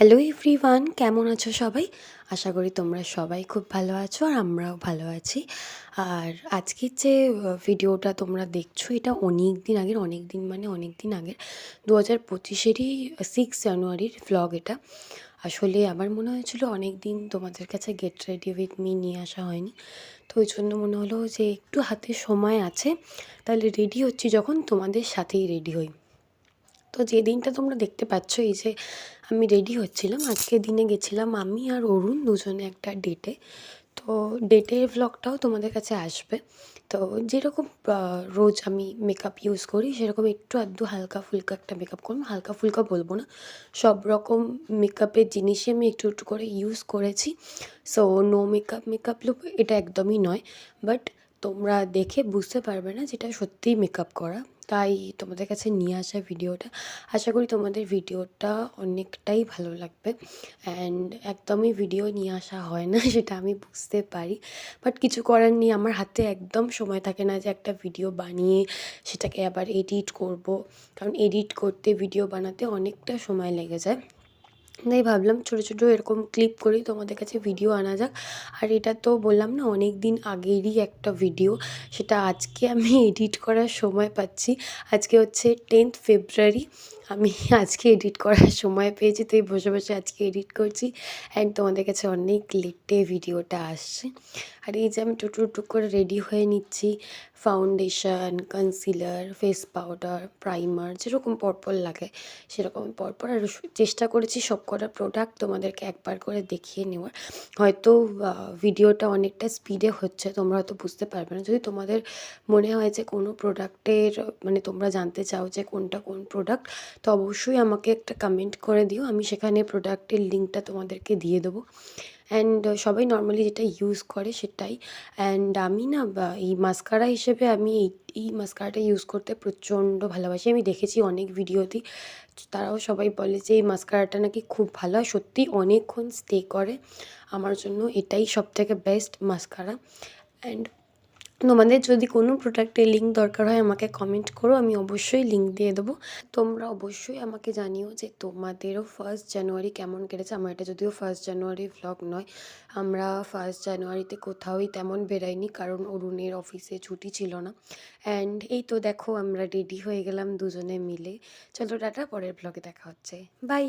Hello everyone, কেমন আছো সবাই? আশা করি তোমরা সবাই খুব ভালো আছো আর আমরাও ভালো আছি। আর আজকের যে ভিডিওটা তোমরা দেখছো এটা অনেক দিন আগের 2025-এরই 6 জানুয়ারির ভ্লগ এটা। আসলে আমার মনে হয়েছিল অনেক দিন তোমাদের কাছে গেট রেডি উইথ মি নিয়ে আসা হয়নি, তো ওই জন্য মনে হলো যে একটু হাতে সময় আছে, তাহলে রেডি হচ্ছি যখন তোমাদের সাথেই রেডি হই। তো যে দিনটা তোমরা দেখতে পাচ্ছ এই যে আমি রেডি হচ্ছিলাম, আজকের দিনে গেছিলাম আমি আর অরুণ দুজনে একটা ডেটে। তো ডেটের ভ্লগটাও তোমাদের কাছে আসবে। তো যেরকম রোজ আমি মেকআপ ইউজ করি সেরকম একটু আধটু হালকা ফুলকা একটা মেকআপ করবো, হালকা ফুলকা বলবো না, সব রকম মেকআপের জিনিসই আমি একটু একটু করে ইউজ করেছি। সো নো মেকআপ লুক এটা একদমই নয়, বাট তোমরা দেখে বুঝতে পারবে না যেটা সত্যিই মেকআপ করা। তাই তোমাদের কাছে নিয়ে আসা ভিডিওটা, আশা করি তোমাদের ভিডিওটা অনেকটাই ভালো লাগবে। অ্যান্ড একদমই ভিডিও নিয়ে আসা হয় না সেটা আমি বুঝতে পারি, বাট কিছু করার নেই, আমার হাতে একদম সময় থাকে না যে একটা ভিডিও বানিয়ে সেটাকে আবার এডিট করব, কারণ এডিট করতে ভিডিও বানাতে অনেকটা সময় লেগে যায়। তাই ভাবলাম ছোটো ছোটো এরকম ক্লিপ করেই তোমাদের কাছে ভিডিও আনা যাক। আর এটা তো বললাম না অনেক দিন আগেরই একটা ভিডিও, সেটা আজকে আমি এডিট করার সময় পাচ্ছি। আজকে হচ্ছে 10th ফেব্রুয়ারি, আমি আজকে এডিট করার সময় পেয়েছি, তাই বসে বসে আজকে এডিট করছি অ্যান্ড তোমাদের কাছে অনেক লেটে ভিডিওটা আসছে। আর এই যে আমি টুকটুক করে রেডি হয়ে নিচ্ছি, foundation, concealer, face powder, primer, যেরকম পরপর লাগে সেরকম পরপর। আর চেষ্টা করেছি সব কটা প্রোডাক্ট তোমাদেরকে একবার করে দেখিয়ে নেওয়ার। হয়তো ভিডিওটা অনেকটা স্পিডে হচ্ছে, তোমরা হয়তো বুঝতে পারবে না। যদি তোমাদের মনে হয় যে কোনো প্রোডাক্টের মানে তোমরা জানতে চাও যে কোনটা কোন প্রোডাক্ট, তো অবশ্যই আমাকে একটা কমেন্ট করে দিও, আমি সেখানে প্রোডাক্টের লিঙ্কটা তোমাদেরকে দিয়ে দেবো। অ্যান্ড সবাই নর্মালি যেটা ইউজ করে সেটাই। অ্যান্ড আমি না এই মাস্কারা হিসেবে আমি এই মাস্কারাটা ইউজ করতে প্রচণ্ড ভালোবাসি। আমি দেখেছি অনেক ভিডিওতেই, তারাও সবাই বলে যে এই মাস্কারাটা নাকি খুব ভালো, সত্যিই অনেকক্ষণ স্টে করে। আমার জন্য এটাই সবথেকে বেস্ট মাস্কারা। অ্যান্ড তোমাদের যদি কোনো প্রোডাক্টের লিঙ্ক দরকার হয় আমাকে কমেন্ট করো, আমি অবশ্যই লিঙ্ক দিয়ে দেবো। তোমরা অবশ্যই আমাকে জানিও যে তোমাদেরও 1 জানুয়ারি কেমন কেটেছে। আমার এটা যদিও 1 জানুয়ারি ভ্লগ নয়, আমরা 1 জানুয়ারিতে কোথাওই তেমন বেরাইনি, কারণ অরুণের অফিসে ছুটি ছিল না। অ্যান্ড এই তো দেখো আমরা রেডি হয়ে গেলাম দুজনে মিলে। চলো টাটা, পরের ভ্লগে দেখা হচ্ছে, বাই।